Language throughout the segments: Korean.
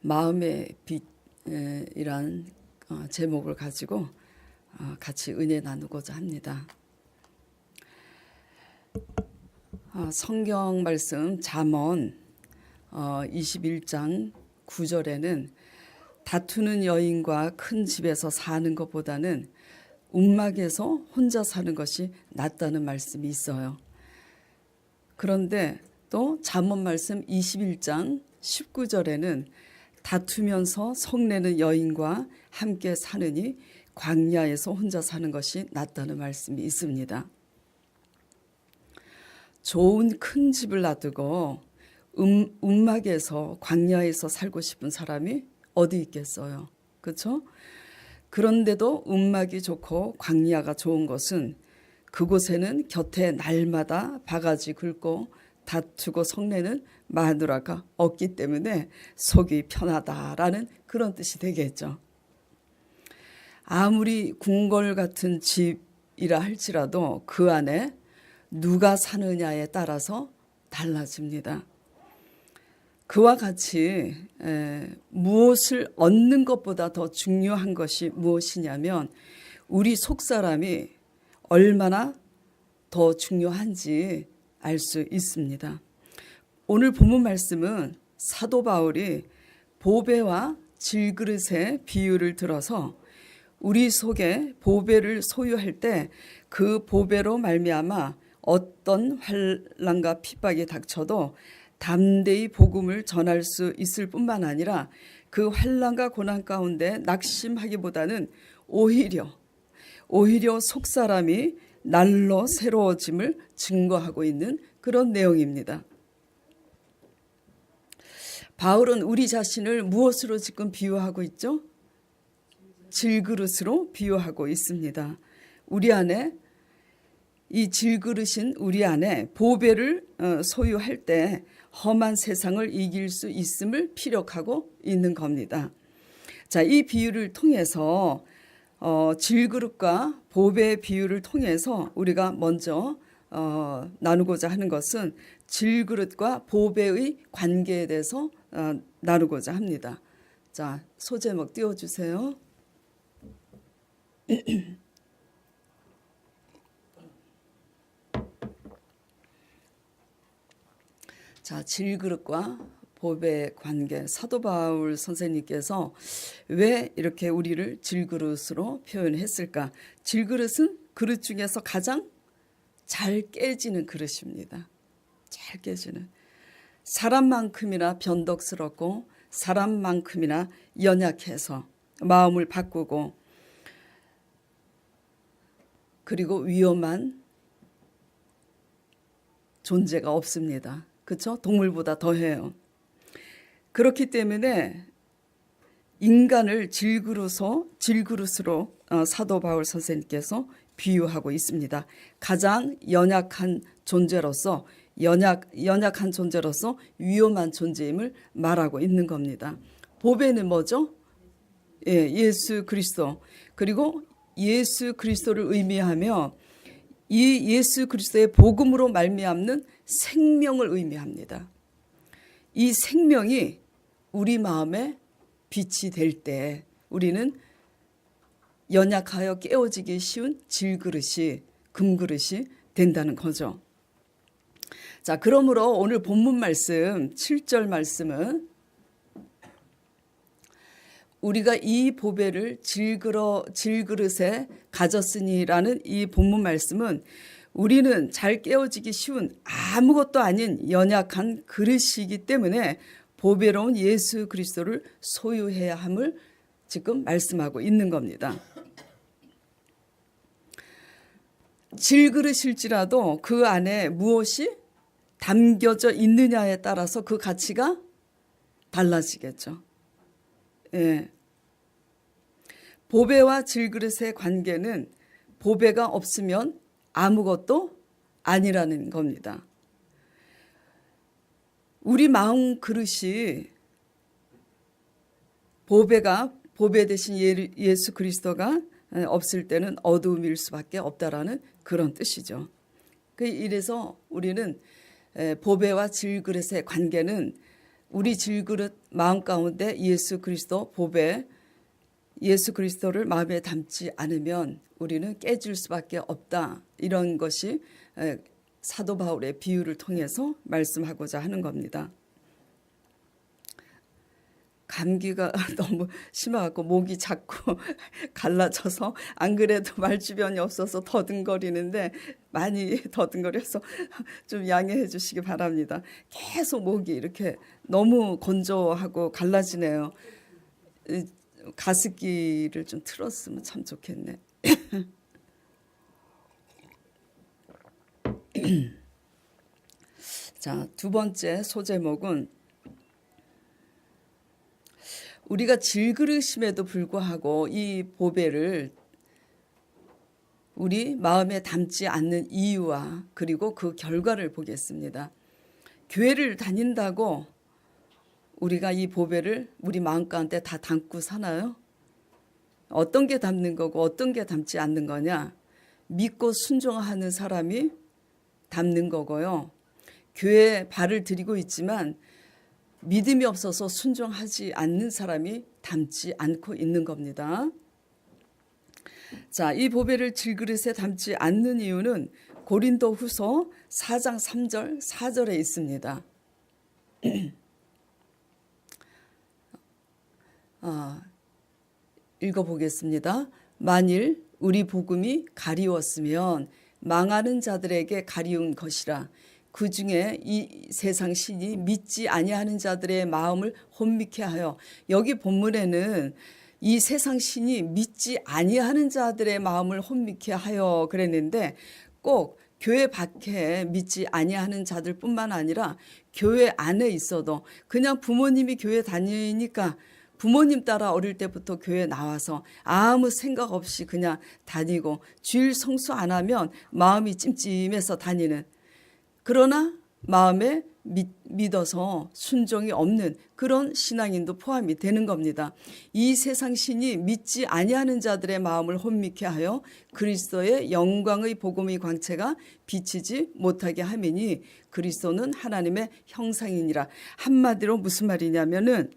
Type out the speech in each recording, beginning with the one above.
마음의 빛이란 제목을 가지고 같이 은혜 나누고자 합니다. 성경 말씀 잠언 21장 9절에는 다투는 여인과 큰 집에서 사는 것보다는 움막에서 혼자 사는 것이 낫다는 말씀이 있어요. 그런데 또 잠언 말씀 21장 19절에는 다투면서 성내는 여인과 함께 사느니 광야에서 혼자 사는 것이 낫다는 말씀이 있습니다. 좋은 큰 집을 놔두고 움막에서 광야에서 살고 싶은 사람이 어디 있겠어요? 그렇죠? 그런데도 움막이 좋고 광야가 좋은 것은 그곳에는 곁에 날마다 바가지 긁고 다투고 성내는 마누라가 없기 때문에 속이 편하다라는 그런 뜻이 되겠죠. 아무리 궁궐 같은 집이라 할지라도 그 안에 누가 사느냐에 따라서 달라집니다. 그와 같이 무엇을 얻는 것보다 더 중요한 것이 무엇이냐면 우리 속사람이 얼마나 더 중요한지 알 수 있습니다. 오늘 본문 말씀은 사도 바울이 보배와 질그릇의 비유를 들어서 우리 속에 보배를 소유할 때 그 보배로 말미암아 어떤 환난과 핍박이 닥쳐도 담대히 복음을 전할 수 있을 뿐만 아니라 그 환난과 고난 가운데 낙심하기보다는 오히려 속사람이 날로 새로워짐을 증거하고 있는 그런 내용입니다. 바울은 우리 자신을 무엇으로 지금 비유하고 있죠? 질그릇으로 비유하고 있습니다. 우리 안에 이 질그릇인 우리 안에 보배를 소유할 때 험한 세상을 이길 수 있음을 피력하고 있는 겁니다. 자, 이 비유를 통해서 질그릇과 보배의 비유를 통해서 우리가 먼저 나누고자 하는 것은 질그릇과 보배의 관계에 대해서 나누고자 합니다. 자, 소제목 띄워주세요. 자, 질그릇과 보배의 관계, 사도 바울 선생님께서 왜 이렇게 우리를 질그릇으로 표현했을까? 질그릇은 그릇 중에서 가장 잘 깨지는 그릇입니다. 잘 깨지는. 사람만큼이나 변덕스럽고 사람만큼이나 연약해서 마음을 바꾸고 그리고 위험한 존재가 없습니다. 그렇죠? 동물보다 더해요. 그렇기 때문에 인간을 질그릇으로 사도 바울 선생님께서 비유하고 있습니다. 가장 연약한 존재로서 연약한 존재로서 위험한 존재임을 말하고 있는 겁니다. 보배는 뭐죠? 예수 그리스도. 그리고 예수 그리스도를 의미하며 이 예수 그리스도의 복음으로 말미암는 생명을 의미합니다. 이 생명이 우리 마음에 빛이 될 때 우리는 연약하여 깨어지기 쉬운 질그릇이 금그릇이 된다는 거죠. 자, 그러므로 오늘 본문 말씀 7절 말씀은 우리가 이 보배를 질그릇에 가졌으니라는 이 본문 말씀은 우리는 잘 깨어지기 쉬운 아무것도 아닌 연약한 그릇이기 때문에 보배로운 예수 그리스도를 소유해야 함을 지금 말씀하고 있는 겁니다. 질그릇일지라도 그 안에 무엇이 담겨져 있느냐에 따라서 그 가치가 달라지겠죠. 예. 보배와 질그릇의 관계는 보배가 없으면 아무것도 아니라는 겁니다. 우리 마음 그릇이 보배 대신 예수 그리스도가 없을 때는 어두움일 수밖에 없다라는 그런 뜻이죠. 이래서 우리는 보배와 질그릇의 관계는 우리 질그릇 마음 가운데 예수 그리스도 보배, 예수 그리스도를 마음에 담지 않으면 우리는 깨질 수밖에 없다. 이런 것이 사도 바울의 비유를 통해서 말씀하고자 하는 겁니다. 감기가 너무 심해갖고 목이 자꾸 갈라져서 안 그래도 말 주변이 없어서 더듬거리는데 많이 더듬거려서 좀 양해해 주시기 바랍니다. 계속 목이 이렇게 너무 건조하고 갈라지네요. 가습기를 좀 틀었으면 참 좋겠네. 자, 두 번째 소제목은 우리가 질그릇임에도 불구하고 이 보배를 우리 마음에 담지 않는 이유와 그리고 그 결과를 보겠습니다. 교회를 다닌다고 우리가 이 보배를 우리 마음 가운데 다 담고 사나요? 어떤 게 담는 거고 어떤 게 담지 않는 거냐? 믿고 순종하는 사람이 담는 거고요. 교회에 발을 들이고 있지만 믿음이 없어서 순종하지 않는 사람이 담지 않고 있는 겁니다. 자, 이 보배를 질그릇에 담지 않는 이유는 고린도후서 4장 3절 4절에 있습니다. 읽어보겠습니다. 만일 우리 복음이 가리웠으면 망하는 자들에게 가리운 것이라. 그 중에 이 세상 신이 믿지 아니하는 자들의 마음을 혼미케 하여, 여기 본문에는 이 세상 신이 믿지 아니하는 자들의 마음을 혼미케 하여 그랬는데 꼭 교회 밖에 믿지 아니하는 자들뿐만 아니라 교회 안에 있어도 그냥 부모님이 교회 다니니까 부모님 따라 어릴 때부터 교회 나와서 아무 생각 없이 그냥 다니고 주일 성수 안 하면 마음이 찜찜해서 다니는, 그러나 마음에 믿어서 순종이 없는 그런 신앙인도 포함이 되는 겁니다. 이 세상 신이 믿지 아니하는 자들의 마음을 혼미케 하여 그리스도의 영광의 복음의 광채가 비치지 못하게 함이니 그리스도는 하나님의 형상이니라. 한마디로 무슨 말이냐면은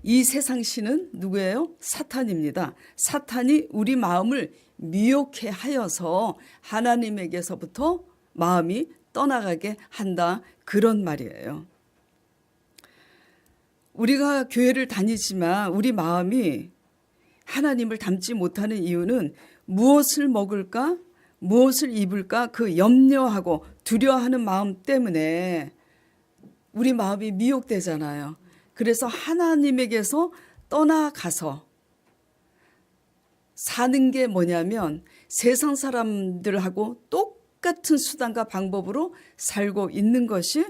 이 세상 신은 누구예요? 사탄입니다. 사탄이 우리 마음을 미혹해 하여서 하나님에게서부터 마음이 떠나가게 한다, 그런 말이에요. 우리가 교회를 다니지만 우리 마음이 하나님을 닮지 못하는 이유는 무엇을 먹을까, 무엇을 입을까 그 염려하고 두려워하는 마음 때문에 우리 마음이 미혹되잖아요. 그래서 하나님에게서 떠나가서 사는 게 뭐냐면 세상 사람들하고 똑같은 수단과 방법으로 살고 있는 것이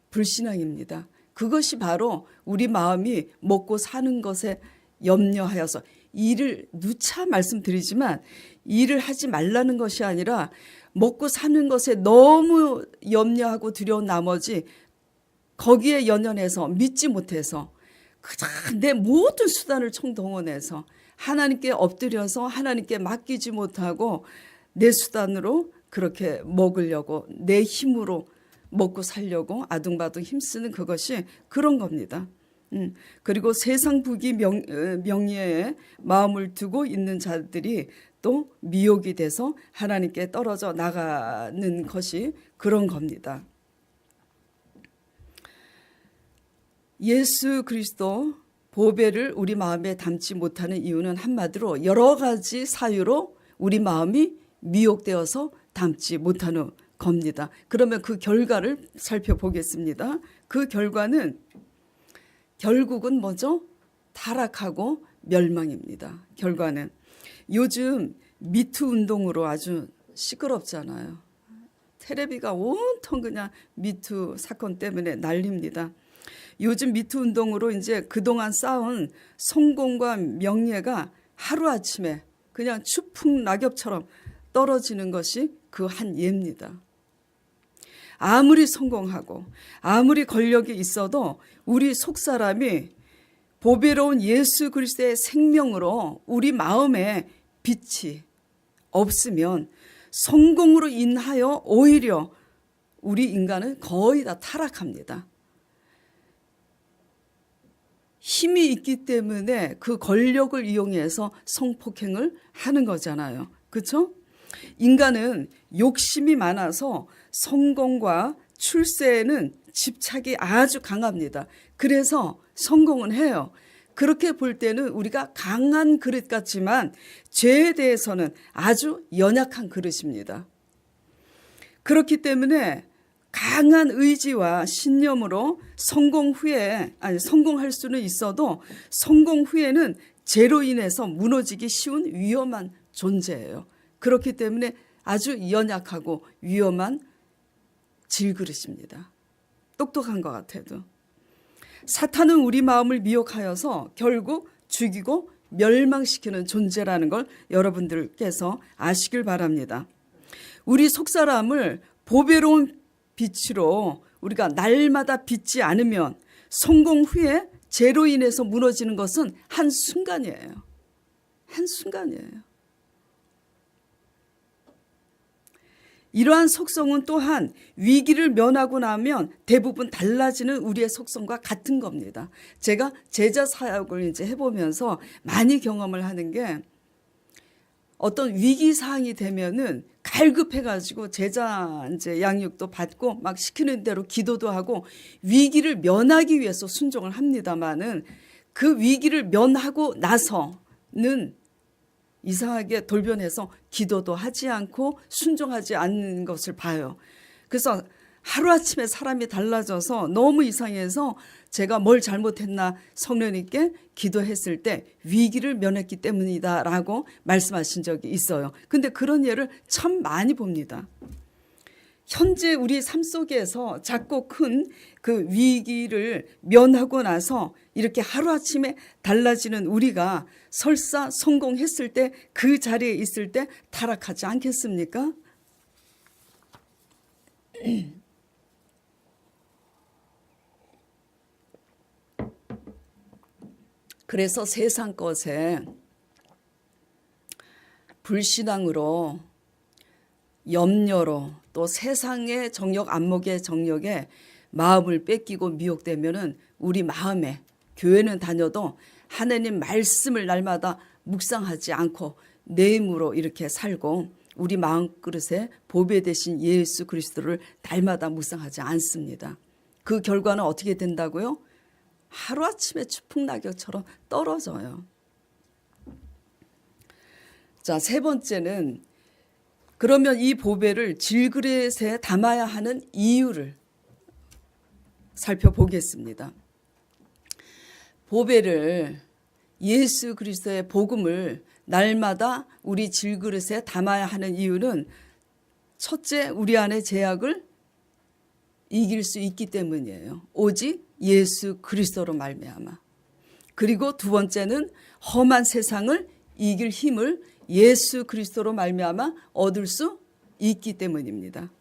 불신앙입니다. 그것이 바로 우리 마음이 먹고 사는 것에 염려하여서, 일을 누차 말씀드리지만 일을 하지 말라는 것이 아니라 먹고 사는 것에 너무 염려하고 두려운 나머지 거기에 연연해서 믿지 못해서 그냥 내 모든 수단을 총동원해서 하나님께 엎드려서 하나님께 맡기지 못하고 내 수단으로 그렇게 먹으려고 내 힘으로 먹고 살려고 아둥바둥 힘쓰는 그것이 그런 겁니다. 그리고 세상 부귀 명예에 마음을 두고 있는 자들이 또 미혹이 돼서 하나님께 떨어져 나가는 것이 그런 겁니다. 예수 그리스도 보배를 우리 마음에 담지 못하는 이유는 한마디로 여러 가지 사유로 우리 마음이 미혹되어서 담지 못하는 겁니다. 그러면 그 결과를 살펴보겠습니다. 그 결과는 결국은 뭐죠? 타락하고 멸망입니다. 결과는 요즘 미투 운동으로 아주 시끄럽잖아요. 텔레비가 온통 그냥 미투 사건 때문에 난립니다. 요즘 미투 운동으로 이제 그동안 쌓은 성공과 명예가 하루아침에 그냥 추풍 낙엽처럼 떨어지는 것이 그 한 예입니다. 아무리 성공하고 아무리 권력이 있어도 우리 속사람이 보배로운 예수 그리스도의 생명으로 우리 마음에 빛이 없으면 성공으로 인하여 오히려 우리 인간은 거의 다 타락합니다. 힘이 있기 때문에 그 권력을 이용해서 성폭행을 하는 거잖아요. 그렇죠? 인간은 욕심이 많아서 성공과 출세에는 집착이 아주 강합니다. 그래서 성공은 해요. 그렇게 볼 때는 우리가 강한 그릇 같지만 죄에 대해서는 아주 연약한 그릇입니다. 그렇기 때문에 강한 의지와 신념으로 성공할 수는 있어도 성공 후에는 죄로 인해서 무너지기 쉬운 위험한 존재예요. 그렇기 때문에 아주 연약하고 위험한 질그릇입니다. 똑똑한 것 같아도. 사탄은 우리 마음을 미혹하여서 결국 죽이고 멸망시키는 존재라는 걸 여러분들께서 아시길 바랍니다. 우리 속사람을 보배로운 빛으로 우리가 날마다 빚지 않으면 성공 후에 죄로 인해서 무너지는 것은 한순간이에요. 한순간이에요. 이러한 속성은 또한 위기를 면하고 나면 대부분 달라지는 우리의 속성과 같은 겁니다. 제가 제자 사역을 이제 해보면서 많이 경험을 하는 게 어떤 위기 사항이 되면은 갈급해가지고 제자 이제 양육도 받고 막 시키는 대로 기도도 하고 위기를 면하기 위해서 순종을 합니다만은 그 위기를 면하고 나서는 이상하게 돌변해서 기도도 하지 않고 순종하지 않는 것을 봐요. 그래서 하루아침에 사람이 달라져서 너무 이상해서 제가 뭘 잘못했나 성령님께 기도했을 때 위기를 면했기 때문이다라고 말씀하신 적이 있어요. 근데 그런 예를 참 많이 봅니다. 현재 우리 삶 속에서 작고 큰 그 위기를 면하고 나서 이렇게 하루아침에 달라지는 우리가 설사 성공했을 때 그 자리에 있을 때 타락하지 않겠습니까? 그래서 세상 것에 불신앙으로 염려로 또 세상의 정욕 안목의 정욕에 마음을 뺏기고 미혹되면은 우리 마음에 교회는 다녀도 하나님 말씀을 날마다 묵상하지 않고 내 힘으로 이렇게 살고 우리 마음그릇에 보배 되신 예수 그리스도를 날마다 묵상하지 않습니다. 그 결과는 어떻게 된다고요? 하루아침에 추풍낙엽처럼 떨어져요. 자, 세 번째는 그러면 이 보배를 질그릇에 담아야 하는 이유를 살펴보겠습니다. 보배를 예수 그리스도의 복음을 날마다 우리 질그릇에 담아야 하는 이유는 첫째, 우리 안의 죄악을 이길 수 있기 때문이에요. 오직 예수 그리스도로 말미암아. 그리고 두 번째는 험한 세상을 이길 힘을 예수 그리스도로 말미암아 얻을 수 있기 때문입니다.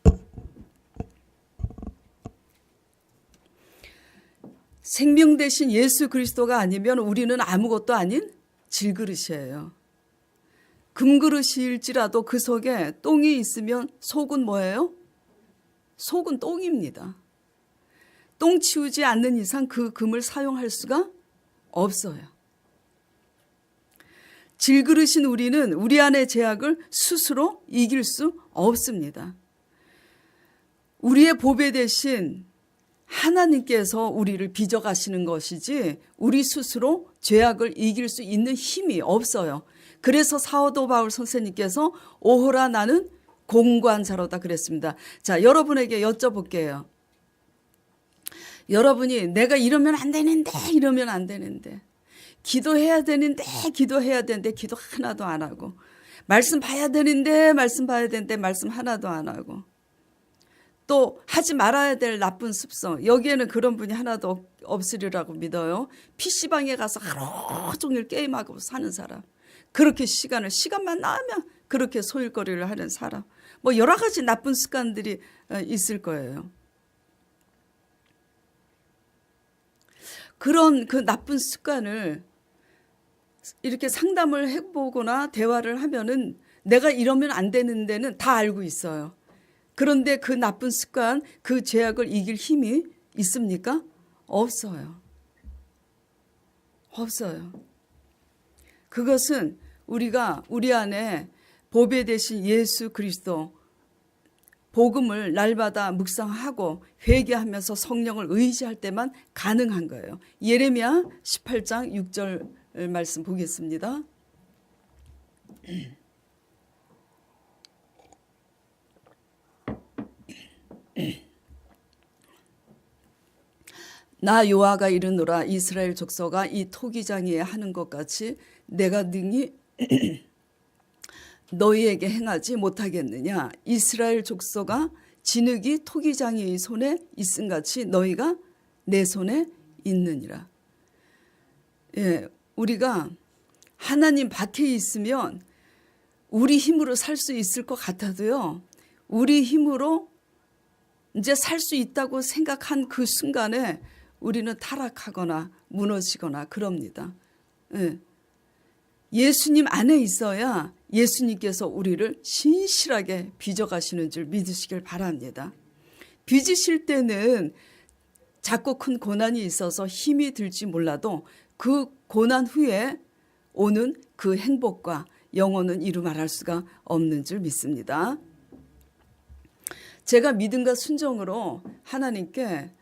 생명 대신 예수 그리스도가 아니면 우리는 아무것도 아닌 질그릇이에요. 금그릇일지라도 그 속에 똥이 있으면 속은 뭐예요? 속은 똥입니다. 똥 치우지 않는 이상 그 금을 사용할 수가 없어요. 질그릇인 우리는 우리 안의 죄악을 스스로 이길 수 없습니다. 우리의 보배 대신 하나님께서 우리를 빚어가시는 것이지 우리 스스로 죄악을 이길 수 있는 힘이 없어요. 그래서 사도 바울 선생님께서 오호라 나는 공고한 자로다 그랬습니다. 자, 여러분에게 여쭤볼게요. 여러분이 내가 이러면 안 되는데 이러면 안 되는데 기도해야 되는데 기도 하나도 안 하고 말씀 봐야 되는데 말씀 하나도 안 하고 또 하지 말아야 될 나쁜 습성 여기에는 그런 분이 하나도 없으리라고 믿어요. PC방에 가서 하루 종일 게임하고 사는 사람 그렇게 시간만 나면 그렇게 소일거리를 하는 사람 뭐 여러 가지 나쁜 습관들이 있을 거예요. 그런 그 나쁜 습관을 이렇게 상담을 해보거나 대화를 하면은 내가 이러면 안 되는 데는 다 알고 있어요. 그런데 그 나쁜 습관, 그 죄악을 이길 힘이 있습니까? 없어요. 없어요. 그것은 우리가 우리 안에 보배 되신 예수 그리스도 복음을 날마다 묵상하고 회개하면서 성령을 의지할 때만 가능한 거예요. 예레미야 18장 6절 말씀 보겠습니다. 나 여호와가 이르노라. 이스라엘 족속아, 이 토기장이에 하는 것 같이 내가 능히 너희에게 행하지 못하겠느냐. 이스라엘 족속아, 진흙이 토기장이의 손에 있음같이 너희가 내 손에 있느니라. 예, 우리가 하나님 밖에 있으면 우리 힘으로 살 수 있을 것 같아도요, 우리 힘으로 이제 살 수 있다고 생각한 그 순간에 우리는 타락하거나 무너지거나 그럽니다. 예. 예수님 안에 있어야 예수님께서 우리를 신실하게 빚어가시는 줄 믿으시길 바랍니다. 빚으실 때는 작고 큰 고난이 있어서 힘이 들지 몰라도 그 고난 후에 오는 그 행복과 영혼은 이루 말할 수가 없는 줄 믿습니다. 제가 믿음과 순종으로 하나님께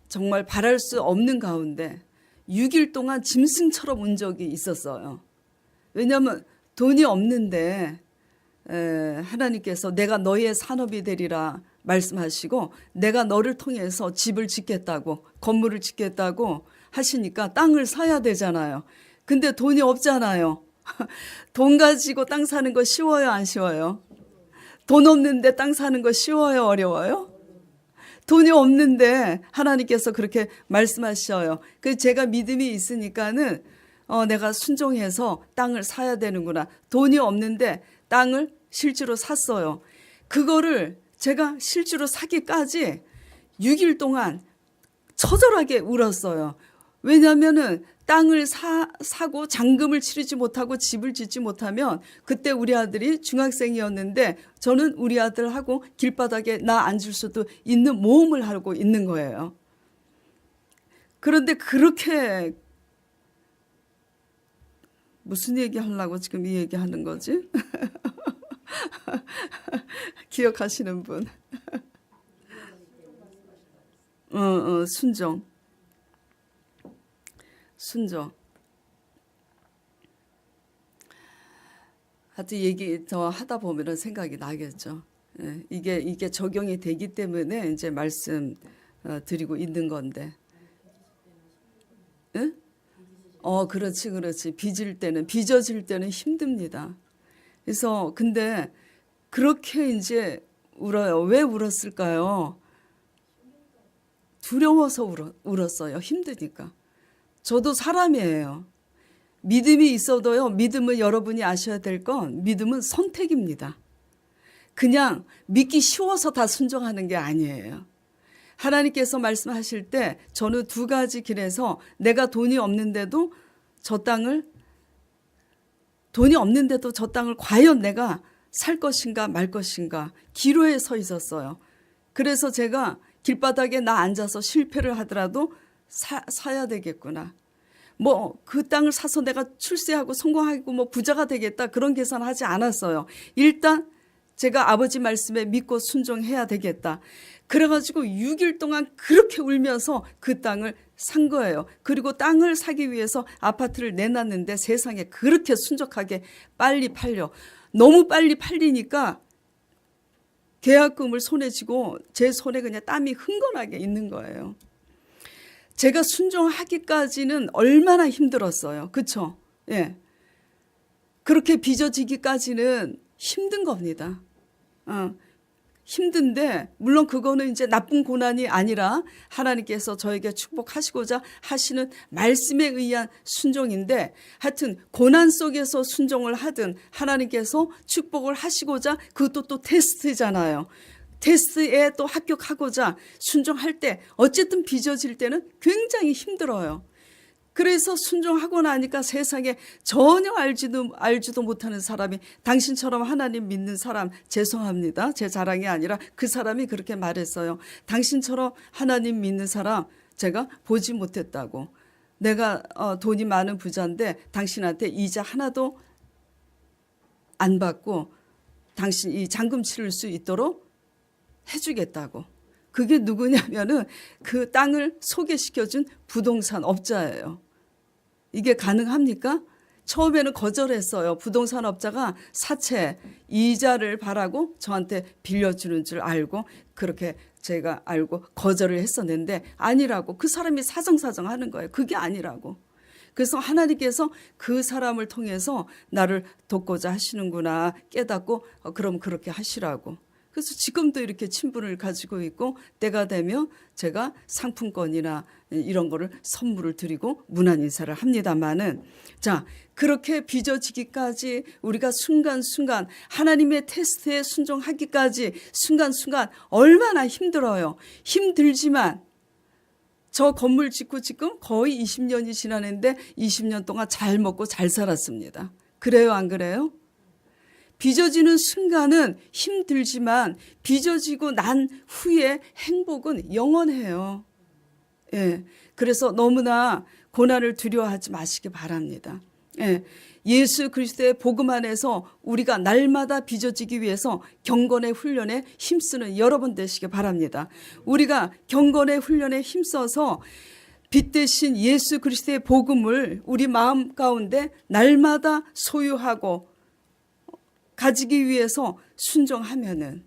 정말 바랄 수 없는 가운데 6일 동안 짐승처럼 운 적이 있었어요. 왜냐하면 돈이 없는데 하나님께서 내가 너희의 산업이 되리라 말씀하시고 내가 너를 통해서 집을 짓겠다고, 건물을 짓겠다고 하시니까 땅을 사야 되잖아요. 근데 돈이 없잖아요. 돈 가지고 땅 사는 거 쉬워요, 안 쉬워요? 돈 없는데 땅 사는 거 쉬워요, 어려워요? 돈이 없는데 하나님께서 그렇게 말씀하셔요. 그래서 제가 믿음이 있으니까는 내가 순종해서 땅을 사야 되는구나. 돈이 없는데 땅을 실제로 샀어요. 그거를 제가 실제로 사기까지 6일 동안 처절하게 울었어요. 왜냐하면은 땅을 사고 잔금을 치르지 못하고 집을 짓지 못하면, 그때 우리 아들이 중학생이었는데 저는 우리 아들하고 길바닥에 나 앉을 수도 있는 모험을 하고 있는 거예요. 그런데 그렇게 무슨 얘기 하려고 지금 이 얘기 하는 거지? 기억하시는 분. 순종. 하여튼 얘기 더 하다 보면 생각이 나겠죠. 예, 이게 적용이 되기 때문에 이제 말씀 드리고 있는 건데. 예? 그렇지. 빚어질 때는 힘듭니다. 그래서 근데 그렇게 이제 울어요. 왜 울었을까요? 두려워서 울었어요. 힘드니까. 저도 사람이에요. 믿음이 있어도요, 믿음을 여러분이 아셔야 될 건 믿음은 선택입니다. 그냥 믿기 쉬워서 다 순종하는 게 아니에요. 하나님께서 말씀하실 때 저는 두 가지 길에서 내가 돈이 없는데도 저 땅을 과연 내가 살 것인가 말 것인가 기로에 서 있었어요. 그래서 제가 길바닥에 나 앉아서 실패를 하더라도 사야 되겠구나. 그 땅을 사서 내가 출세하고 성공하고 부자가 되겠다, 그런 계산하지 않았어요. 일단 제가 아버지 말씀에 믿고 순종해야 되겠다. 그래가지고 6일 동안 그렇게 울면서 그 땅을 산 거예요. 그리고 땅을 사기 위해서 아파트를 내놨는데 세상에 그렇게 순적하게 빨리 팔려. 너무 빨리 팔리니까 계약금을 손에 쥐고 제 손에 그냥 땀이 흥건하게 있는 거예요. 제가 순종하기까지는 얼마나 힘들었어요. 그렇죠? 예. 그렇게 빚어지기까지는 힘든 겁니다. 힘든데 물론 그거는 이제 나쁜 고난이 아니라 하나님께서 저에게 축복하시고자 하시는 말씀에 의한 순종인데, 하여튼 고난 속에서 순종을 하든 하나님께서 축복을 하시고자, 그것도 또 테스트잖아요. 테스트에 또 합격하고자 순종할 때 어쨌든 빚어질 때는 굉장히 힘들어요. 그래서 순종하고 나니까 세상에 전혀 알지도 못하는 사람이 당신처럼 하나님 믿는 사람, 죄송합니다. 제 자랑이 아니라 그 사람이 그렇게 말했어요. 당신처럼 하나님 믿는 사람 제가 보지 못했다고. 내가 돈이 많은 부자인데 당신한테 이자 하나도 안 받고 당신 이 잔금 치를 수 있도록 해주겠다고. 그게 누구냐면은 그 땅을 소개시켜준 부동산 업자예요. 이게 가능합니까? 처음에는 거절했어요. 부동산 업자가 사채 이자를 바라고 저한테 빌려주는 줄 알고 그렇게 제가 알고 거절을 했었는데 아니라고. 그 사람이 사정사정 하는 거예요. 그게 아니라고. 그래서 하나님께서 그 사람을 통해서 나를 돕고자 하시는구나 깨닫고 그럼 그렇게 하시라고. 그래서 지금도 이렇게 친분을 가지고 있고 때가 되면 제가 상품권이나 이런 거를 선물을 드리고 문안 인사를 합니다마는 자 그렇게 빚어지기까지 우리가 순간순간 하나님의 테스트에 순종하기까지 순간순간 얼마나 힘들어요. 힘들지만 저 건물 짓고 지금 거의 20년이 지났는데 20년 동안 잘 먹고 잘 살았습니다. 그래요 안 그래요? 빚어지는 순간은 힘들지만 빚어지고 난 후에 행복은 영원해요. 예. 그래서 너무나 고난을 두려워하지 마시기 바랍니다. 예. 예수 그리스도의 복음 안에서 우리가 날마다 빚어지기 위해서 경건의 훈련에 힘쓰는 여러분 되시기 바랍니다. 우리가 경건의 훈련에 힘써서 빛 대신 예수 그리스도의 복음을 우리 마음 가운데 날마다 소유하고 가지기 위해서 순종하면은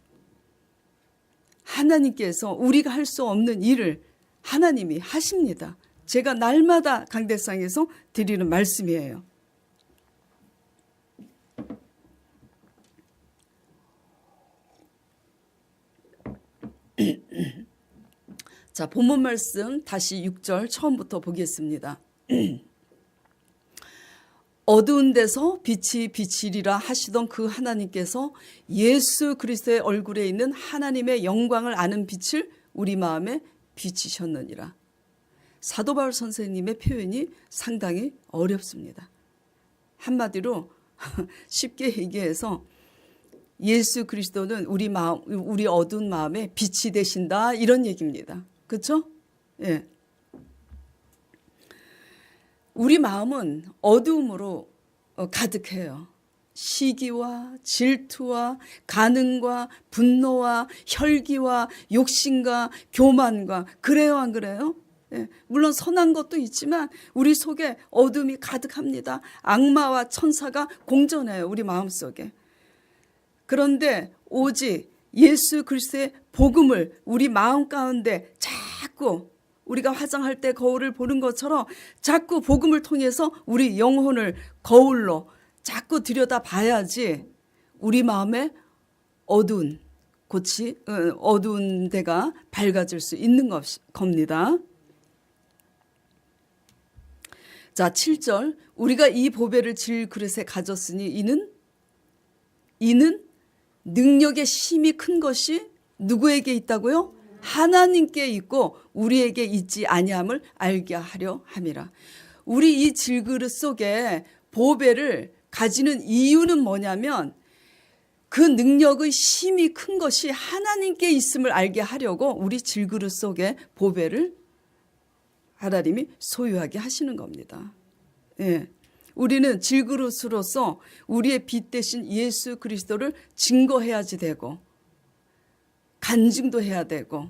하나님께서 우리가 할 수 없는 일을 하나님이 하십니다. 제가 날마다 강대상에서 드리는 말씀이에요. 자, 본문 말씀 다시 6절 처음부터 보겠습니다. 어두운 데서 빛이 비치리라 하시던 그 하나님께서 예수 그리스도의 얼굴에 있는 하나님의 영광을 아는 빛을 우리 마음에 비치셨느니라. 사도 바울 선생님의 표현이 상당히 어렵습니다. 한마디로 쉽게 얘기해서 예수 그리스도는 우리 어두운 마음에 빛이 되신다 이런 얘기입니다. 그렇죠? 예. 우리 마음은 어두움으로 가득해요. 시기와 질투와 간응과 분노와 혈기와 욕심과 교만과 그래요 안 그래요? 예, 물론 선한 것도 있지만 우리 속에 어둠이 가득합니다. 악마와 천사가 공존해요. 우리 마음속에. 그런데 오직 예수 그리스도의 복음을 우리 마음 가운데 자꾸 우리가 화장할 때 거울을 보는 것처럼 자꾸 복음을 통해서 우리 영혼을 거울로 자꾸 들여다봐야지 우리 마음에 어두운 데가 밝아질 수 있는 겁니다. 자, 7절 우리가 이 보배를 질 그릇에 가졌으니 이는 능력의 힘이 큰 것이 누구에게 있다고요? 하나님께 있고 우리에게 있지 아니함을 알게 하려 함이라. 우리 이 질그릇 속에 보배를 가지는 이유는 뭐냐면 그 능력의 힘이 큰 것이 하나님께 있음을 알게 하려고 우리 질그릇 속에 보배를 하나님이 소유하게 하시는 겁니다. 예. 우리는 질그릇으로서 우리의 빛 대신 예수 그리스도를 증거해야지 되고 간증도 해야 되고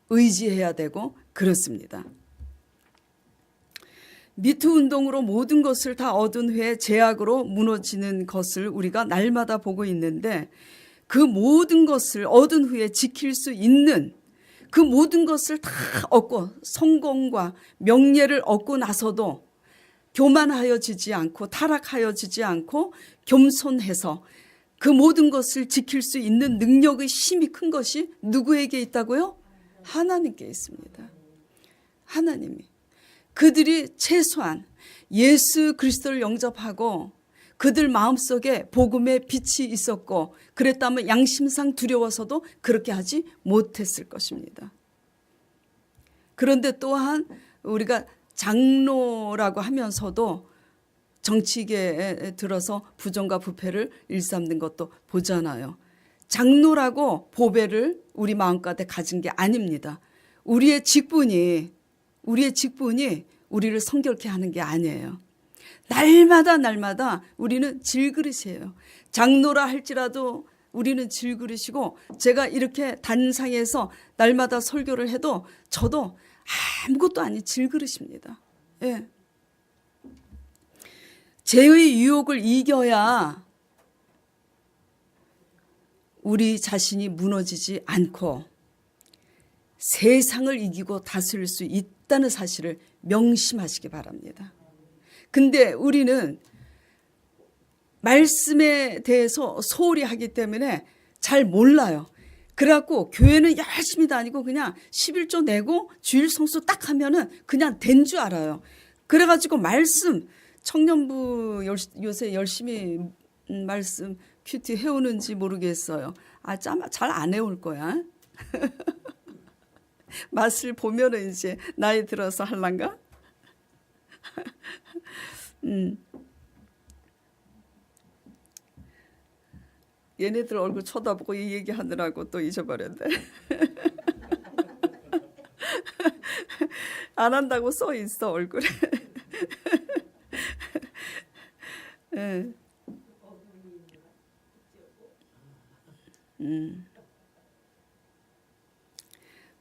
의지해야 되고 그렇습니다. 미투 운동으로 모든 것을 다 얻은 후에 제약으로 무너지는 것을 우리가 날마다 보고 있는데 그 모든 것을 얻은 후에 지킬 수 있는 그 모든 것을 다 얻고 성공과 명예를 얻고 나서도 교만하여지지 않고 타락하여지지 않고 겸손해서 그 모든 것을 지킬 수 있는 능력의 힘이 큰 것이 누구에게 있다고요? 하나님께 있습니다. 하나님이. 그들이 최소한 예수 그리스도를 영접하고 그들 마음속에 복음의 빛이 있었고 그랬다면 양심상 두려워서도 그렇게 하지 못했을 것입니다. 그런데 또한 우리가 장로라고 하면서도 정치계에 들어서 부정과 부패를 일삼는 것도 보잖아요. 장로라고 보배를 우리 마음가운데 가진 게 아닙니다. 우리의 직분이 우리를 성결케 하는 게 아니에요. 날마다 우리는 질그릇이에요. 장로라 할지라도 우리는 질그릇이고, 제가 이렇게 단상에서 날마다 설교를 해도 저도 아무것도 아닌 질그릇입니다. 예. 죄의 유혹을 이겨야 우리 자신이 무너지지 않고 세상을 이기고 다스릴 수 있다는 사실을 명심하시기 바랍니다. 근데 우리는 말씀에 대해서 소홀히 하기 때문에 잘 몰라요. 그래갖고 교회는 열심히 다니고 그냥 11조 내고 주일 성수 딱 하면은 그냥 된 줄 알아요. 그래가지고 말씀, 청년부 요새 열심히 말씀 큐티 해오는지 모르겠어요. 잘 안 해올 거야. 맛을 보면은 이제 나이 들어서 할란가? 얘네들 얼굴 쳐다보고 이 얘기하느라고 또 잊어버렸네. 안 한다고 써 있어 얼굴에. 네.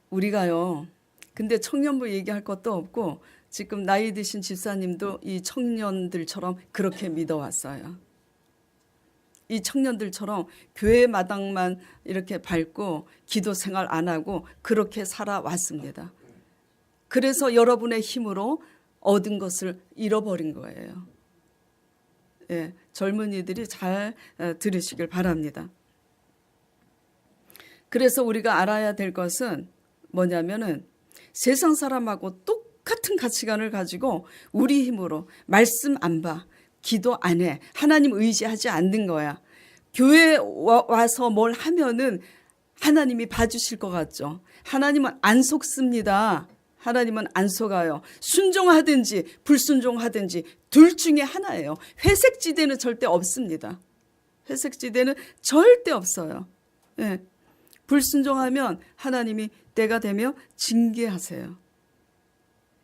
우리가요. 근데 청년부 얘기할 것도 없고 지금 나이 드신 집사님도 이 청년들처럼 그렇게 믿어왔어요. 이 청년들처럼 교회 마당만 이렇게 밟고 기도 생활 안 하고 그렇게 살아왔습니다. 그래서 여러분의 힘으로 얻은 것을 잃어버린 거예요. 예, 젊은이들이 잘 들으시길 바랍니다. 그래서 우리가 알아야 될 것은 뭐냐면은 세상 사람하고 똑같은 가치관을 가지고 우리 힘으로 말씀 안 봐, 기도 안 해, 하나님 의지하지 않는 거야. 교회 와서 뭘 하면은 하나님이 봐주실 것 같죠. 하나님은 안 속습니다. 하나님은 안 속아요. 순종하든지 불순종하든지 둘 중에 하나예요. 회색지대는 절대 없습니다. 회색지대는 절대 없어요. 네. 불순종하면 하나님이 때가 되며 징계하세요.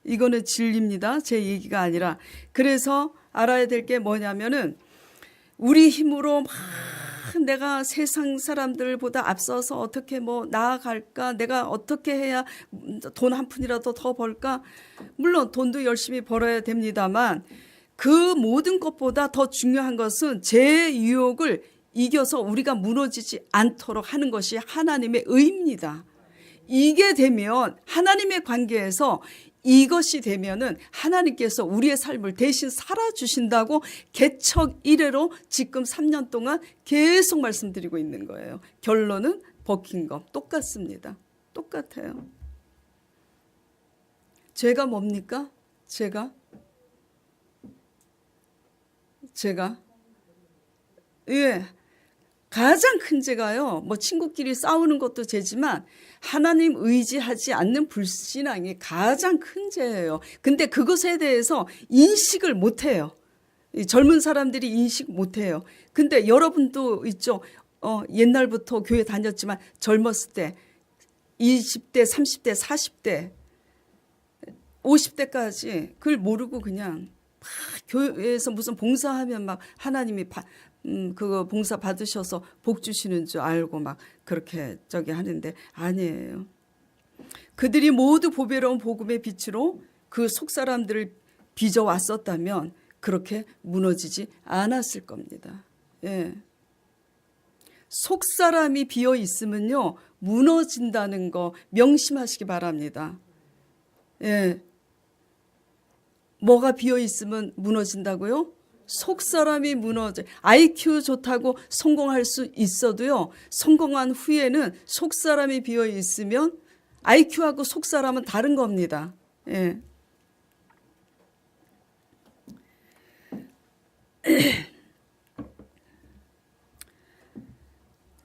이거는 진리입니다. 제 얘기가 아니라. 그래서 알아야 될 게 뭐냐면은 우리 힘으로 막 내가 세상 사람들보다 앞서서 어떻게 나아갈까, 내가 어떻게 해야 돈 한 푼이라도 더 벌까. 물론 돈도 열심히 벌어야 됩니다만 그 모든 것보다 더 중요한 것은 제 유혹을 이겨서 우리가 무너지지 않도록 하는 것이 하나님의 의입니다. 이게 되면 하나님의 관계에서 이것이 되면은 하나님께서 우리의 삶을 대신 살아주신다고 개척 이래로 지금 3년 동안 계속 말씀드리고 있는 거예요. 결론은 버킹엄 똑같습니다. 똑같아요. 죄가 뭡니까? 죄가? 예. 가장 큰 죄가요. 친구끼리 싸우는 것도 죄지만 하나님 의지하지 않는 불신앙이 가장 큰 죄예요. 근데 그것에 대해서 인식을 못 해요. 젊은 사람들이 인식 못 해요. 근데 여러분도 있죠. 옛날부터 교회 다녔지만 젊었을 때 20대, 30대, 40대, 50대까지 그걸 모르고 그냥 막 교회에서 무슨 봉사하면 막 하나님이 그거 봉사 받으셔서 복 주시는 줄 알고 막 그렇게 하는데 아니에요. 그들이 모두 보배로운 복음의 빛으로 그 속사람들을 빚어왔었다면 그렇게 무너지지 않았을 겁니다. 예. 속사람이 비어 있으면요 무너진다는 거 명심하시기 바랍니다. 예. 뭐가 비어 있으면 무너진다고요? 속사람이 무너져. IQ 좋다고 성공할 수 있어도요. 성공한 후에는 속사람이 비어 있으면 IQ하고 속사람은 다른 겁니다. 예.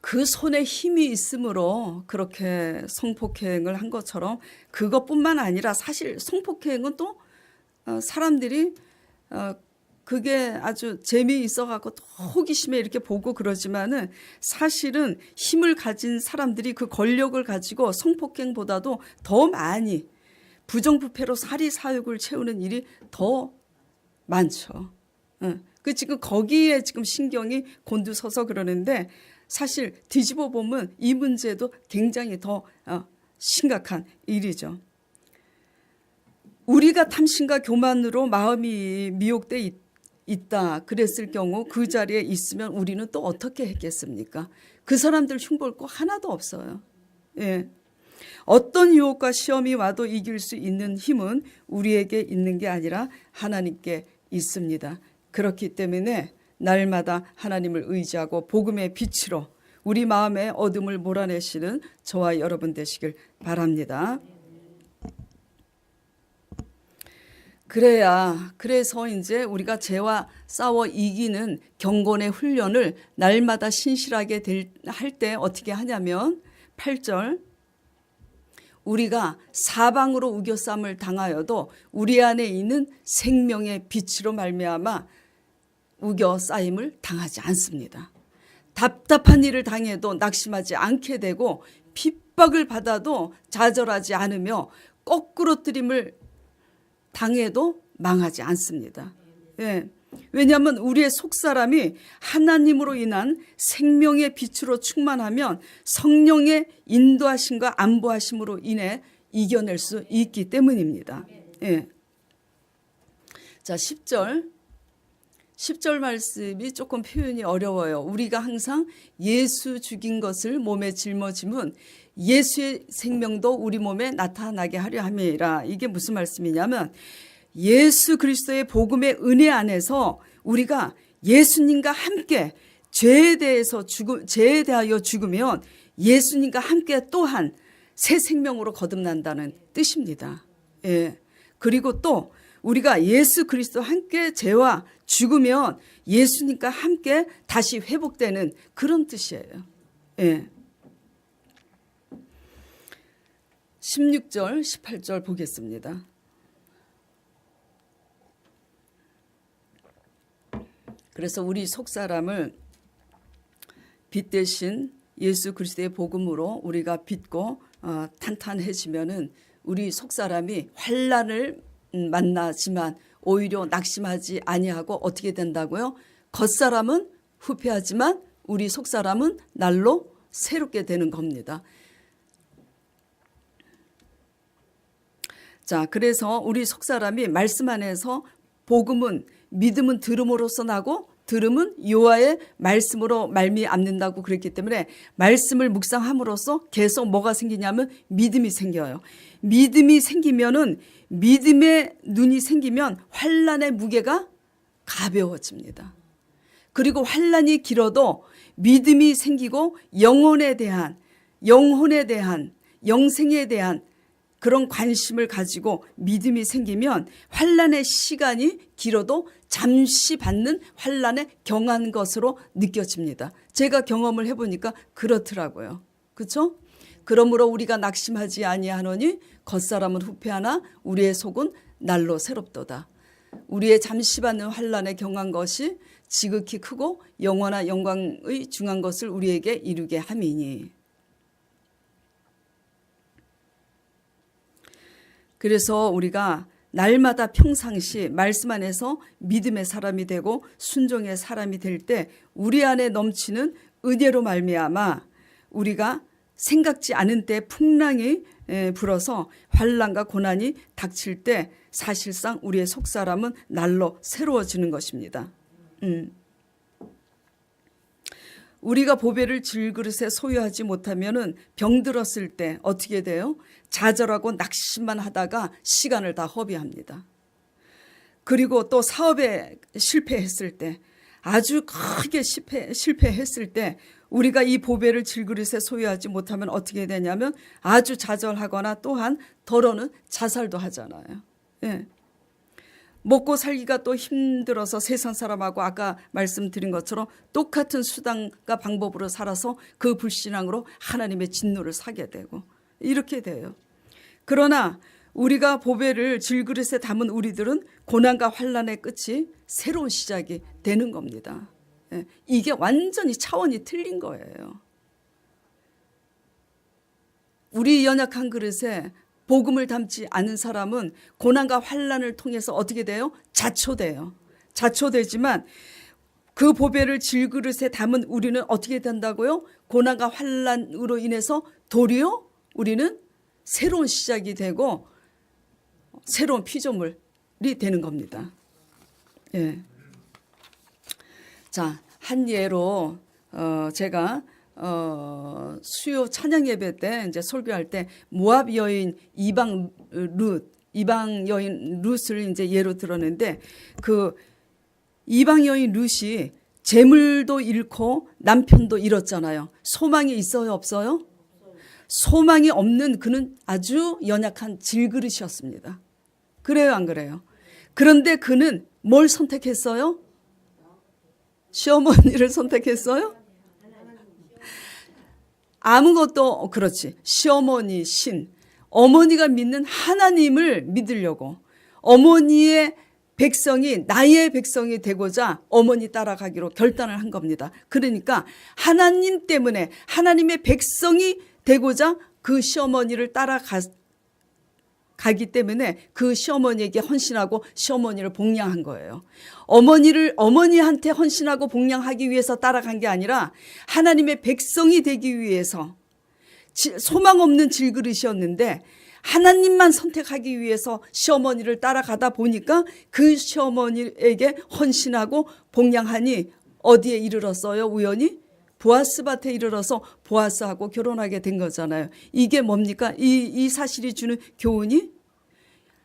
그 손에 힘이 있으므로 그렇게 성폭행을 한 것처럼 그것뿐만 아니라 사실 성폭행은 또 사람들이 그게 아주 재미있어 갖고 또 호기심에 이렇게 보고 그러지만은 사실은 힘을 가진 사람들이 그 권력을 가지고 성폭행보다도 더 많이 부정부패로 사리사욕을 채우는 일이 더 많죠. 그 지금 거기에 지금 신경이 곤두서서 그러는데 사실 뒤집어 보면 이 문제도 굉장히 더 심각한 일이죠. 우리가 탐심과 교만으로 마음이 미혹돼 있다 그랬을 경우 그 자리에 있으면 우리는 또 어떻게 했겠습니까? 그 사람들 흉볼 거 하나도 없어요. 예. 어떤 유혹과 시험이 와도 이길 수 있는 힘은 우리에게 있는 게 아니라 하나님께 있습니다. 그렇기 때문에 날마다 하나님을 의지하고 복음의 빛으로 우리 마음의 어둠을 몰아내시는 저와 여러분 되시길 바랍니다. 그래서 이제 우리가 죄와 싸워 이기는 경건의 훈련을 날마다 신실하게 할 때 어떻게 하냐면 8절 우리가 사방으로 우겨쌈을 당하여도 우리 안에 있는 생명의 빛으로 말미암아 우겨싸임을 당하지 않습니다. 답답한 일을 당해도 낙심하지 않게 되고 핍박을 받아도 좌절하지 않으며 거꾸로뜨림을 당해도 망하지 않습니다. 예. 왜냐하면 우리의 속사람이 하나님으로 인한 생명의 빛으로 충만하면 성령의 인도하심과 안보하심으로 인해 이겨낼 수 있기 때문입니다. 예. 자, 10절 말씀이 조금 표현이 어려워요. 우리가 항상 예수 죽인 것을 몸에 짊어지면 예수의 생명도 우리 몸에 나타나게 하려 함이라. 이게 무슨 말씀이냐면 예수 그리스도의 복음의 은혜 안에서 우리가 예수님과 함께 죄에 대하여 죽으면 예수님과 함께 또한 새 생명으로 거듭난다는 뜻입니다. 예. 그리고 또 우리가 예수 그리스도 함께 죄와 죽으면 예수님과 함께 다시 회복되는 그런 뜻이에요. 예. 16절, 18절 보겠습니다. 그래서 우리 속사람을 빛 대신 예수 그리스도의 복음으로 우리가 빛고 탄탄해지면은 우리 속사람이 환난을 만나지만 오히려 낙심하지 아니하고 어떻게 된다고요? 겉사람은 후패하지만 우리 속사람은 날로 새롭게 되는 겁니다. 자, 그래서 우리 속사람이 말씀 안에서 복음은 믿음은 들음으로써 나고 들음은 여호와의 말씀으로 말미암는다고 그랬기 때문에 말씀을 묵상함으로써 계속 뭐가 생기냐면 믿음이 생겨요. 믿음이 생기면은 믿음의 눈이 생기면 환난의 무게가 가벼워집니다. 그리고 환난이 길어도 믿음이 생기고 영혼에 대한 영생에 대한 그런 관심을 가지고 믿음이 생기면 환난의 시간이 길어도 잠시 받는 환난에 경한 것으로 느껴집니다. 제가 경험을 해보니까 그렇더라고요. 그렇죠? 그러므로 우리가 낙심하지 아니하노니 겉사람은 후패하나 우리의 속은 날로 새롭도다. 우리의 잠시 받는 환난에 경한 것이 지극히 크고 영원한 영광의 중한 것을 우리에게 이루게 함이니. 그래서 우리가 날마다 평상시 말씀 안에서 믿음의 사람이 되고 순종의 사람이 될 때 우리 안에 넘치는 은혜로 말미암아 우리가 생각지 않은 때 풍랑이 불어서 환난과 고난이 닥칠 때 사실상 우리의 속사람은 날로 새로워지는 것입니다. 우리가 보배를 질그릇에 소유하지 못하면은 병들었을 때 어떻게 돼요? 좌절하고 낙심만 하다가 시간을 다 허비합니다. 그리고 또 사업에 실패했을 때 아주 크게 실패했을 때 우리가 이 보배를 질그릇에 소유하지 못하면 어떻게 되냐면 아주 좌절하거나 또한 더러는 자살도 하잖아요. 예. 먹고 살기가 또 힘들어서 세상 사람하고 아까 말씀드린 것처럼 똑같은 수단과 방법으로 살아서 그 불신앙으로 하나님의 진노를 사게 되고 이렇게 돼요. 그러나 우리가 보배를 질그릇에 담은 우리들은 고난과 환난의 끝이 새로운 시작이 되는 겁니다. 예, 이게 완전히 차원이 틀린 거예요. 우리 연약한 그릇에 복음을 담지 않은 사람은 고난과 환난을 통해서 어떻게 돼요? 자초돼요. 자초되지만 그 보배를 질그릇에 담은 우리는 어떻게 된다고요? 고난과 환난으로 인해서 도리어 우리는 새로운 시작이 되고 새로운 피조물이 되는 겁니다. 예. 자, 한 예로 제가 수요 찬양 예배 때 이제 설교할 때 모압 여인 이방 여인 룻을 이제 예로 들었는데 그 이방 여인 룻이 재물도 잃고 남편도 잃었잖아요. 소망이 있어요, 없어요? 소망이 없는 그는 아주 연약한 질그릇이었습니다. 그래요, 안 그래요? 그런데 그는 뭘 선택했어요? 시어머니를 선택했어요? 아무것도, 그렇지. 시어머니, 신. 어머니가 믿는 하나님을 믿으려고 어머니의 백성이 나의 백성이 되고자 어머니 따라가기로 결단을 한 겁니다. 그러니까 하나님 때문에 하나님의 백성이 되고자 그 시어머니를 따라가기 때문에 그 시어머니에게 헌신하고 시어머니를 복양한 거예요. 어머니한테 헌신하고 복양하기 위해서 따라간 게 아니라 하나님의 백성이 되기 위해서 소망 없는 질그릇이었는데 하나님만 선택하기 위해서 시어머니를 따라가다 보니까 그 시어머니에게 헌신하고 복양하니 어디에 이르렀어요? 우연히 보아스 밭에 이르러서 보아스하고 결혼하게 된 거잖아요. 이게 뭡니까? 이 사실이 주는 교훈이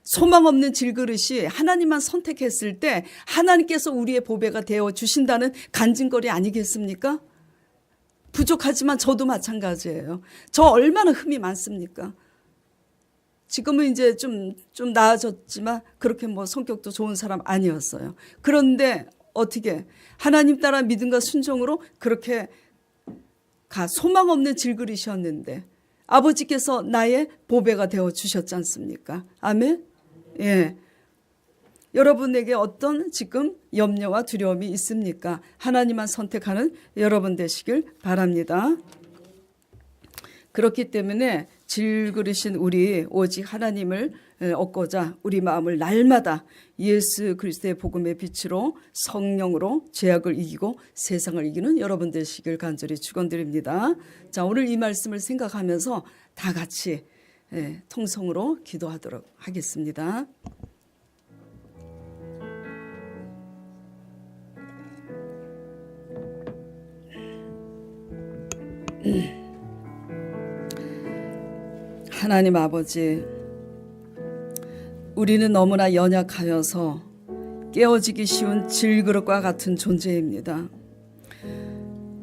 소망 없는 질그릇이 하나님만 선택했을 때 하나님께서 우리의 보배가 되어 주신다는 간증거리 아니겠습니까? 부족하지만 저도 마찬가지예요. 저 얼마나 흠이 많습니까? 지금은 이제 좀 나아졌지만 그렇게 뭐 성격도 좋은 사람 아니었어요. 그런데 어떻게 하나님 따라 믿음과 순종으로 그렇게 소망 없는 질그릇이었는데 아버지께서 나의 보배가 되어 주셨지 않습니까? 아멘. 예. 여러분에게 어떤 지금 염려와 두려움이 있습니까? 하나님만 선택하는 여러분 되시길 바랍니다. 그렇기 때문에 질그릇인 우리 오직 하나님을 얻고자 우리 마음을 날마다 예수 그리스도의 복음의 빛으로 성령으로 죄악을 이기고 세상을 이기는 여러분 되시길 간절히 축원드립니다. 자, 오늘 이 말씀을 생각하면서 다 같이 통성으로 기도하도록 하겠습니다. 하나님 아버지, 우리는 너무나 연약하여서 깨어지기 쉬운 질그릇과 같은 존재입니다.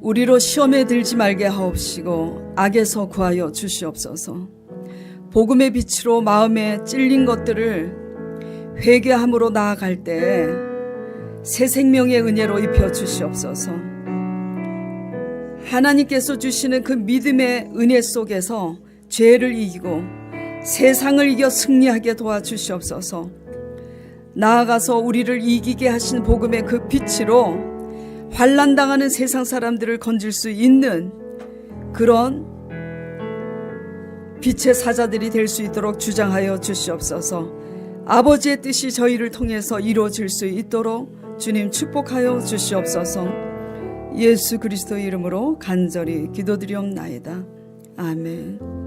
우리로 시험에 들지 말게 하옵시고 악에서 구하여 주시옵소서. 복음의 빛으로 마음에 찔린 것들을 회개함으로 나아갈 때 새 생명의 은혜로 입혀 주시옵소서. 하나님께서 주시는 그 믿음의 은혜 속에서 죄를 이기고 세상을 이겨 승리하게 도와주시옵소서. 나아가서 우리를 이기게 하신 복음의 그 빛으로 환난당하는 세상 사람들을 건질 수 있는 그런 빛의 사자들이 될 수 있도록 주장하여 주시옵소서. 아버지의 뜻이 저희를 통해서 이루어질 수 있도록 주님 축복하여 주시옵소서. 예수 그리스도의 이름으로 간절히 기도드리옵나이다. 아멘.